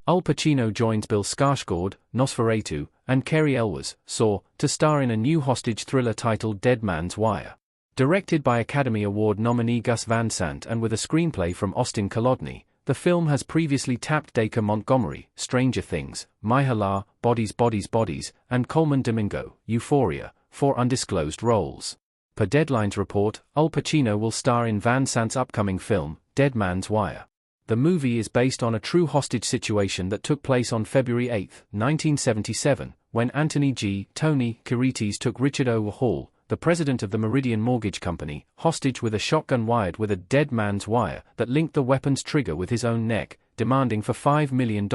Al Pacino joins Bill Skarsgard, Nosferatu, and Cary Elwes, Saw, to star in a new hostage thriller titled Dead Man's Wire. Directed by Academy Award nominee Gus Van Sant and with a screenplay from Austin Kolodny, the film has previously tapped Dacre Montgomery, Stranger Things, Myhala, Bodies Bodies Bodies, and Coleman Domingo, Euphoria, for undisclosed roles. Per Deadline's report, Al Pacino will star in Van Sant's upcoming film, Dead Man's Wire. The movie is based on a true hostage situation that took place on February 8, 1977, when Anthony G. Tony Kiretes took Richard O. Hall, the president of the Meridian Mortgage Company, hostage with a shotgun wired with a dead man's wire that linked the weapon's trigger with his own neck, demanding for $5 million,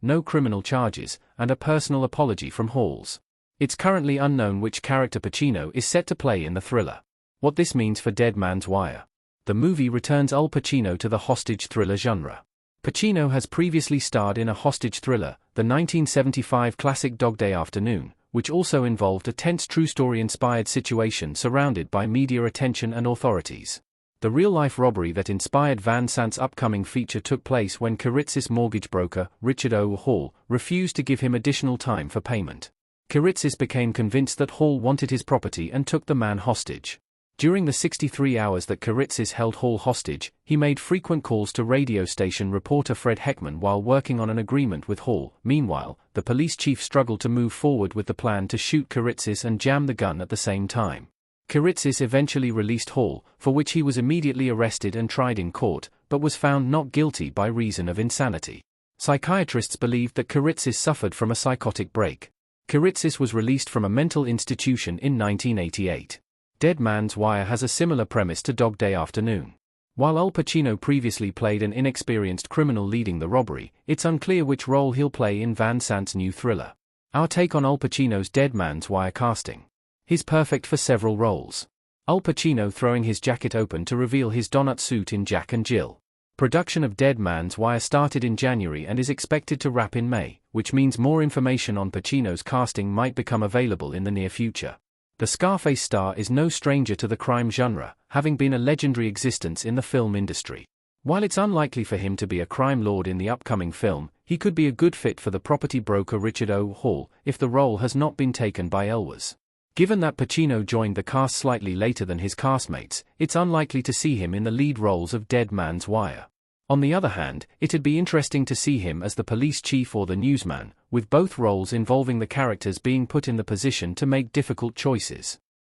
no criminal charges, and a personal apology from Hall's. It's currently unknown which character Pacino is set to play in the thriller. What this means for Dead Man's Wire. The movie returns Al Pacino to the hostage thriller genre. Pacino has previously starred in a hostage thriller, the 1975 classic Dog Day Afternoon, which also involved a tense true story-inspired situation surrounded by media attention and authorities. The real-life robbery that inspired Van Sant's upcoming feature took place when Kiretes' mortgage broker, Richard O. Hall, refused to give him additional time for payment. Kiretes became convinced that Hall wanted his property and took the man hostage. During the 63 hours that Kiretes held Hall hostage, he made frequent calls to radio station reporter Fred Heckman while working on an agreement with Hall. Meanwhile, the police chief struggled to move forward with the plan to shoot Kiretes and jam the gun at the same time. Kiretes eventually released Hall, for which he was immediately arrested and tried in court, but was found not guilty by reason of insanity. Psychiatrists believed that Kiretes suffered from a psychotic break. Kiretes was released from a mental institution in 1988. Dead Man's Wire has a similar premise to Dog Day Afternoon. While Al Pacino previously played an inexperienced criminal leading the robbery, it's unclear which role he'll play in Van Sant's new thriller. Our take on Al Pacino's Dead Man's Wire casting. He's perfect for several roles. Al Pacino throwing his jacket open to reveal his donut suit in Jack and Jill. Production of Dead Man's Wire started in January and is expected to wrap in May, which means more information on Pacino's casting might become available in the near future. The Scarface star is no stranger to the crime genre, having been a legendary existence in the film industry. While it's unlikely for him to be a crime lord in the upcoming film, he could be a good fit for the property broker Richard O. Hall, if the role has not been taken by Elwes. Given that Pacino joined the cast slightly later than his castmates, it's unlikely to see him in the lead roles of Dead Man's Wire. On the other hand, it'd be interesting to see him as the police chief or the newsman, with both roles involving the characters being put in the position to make difficult choices.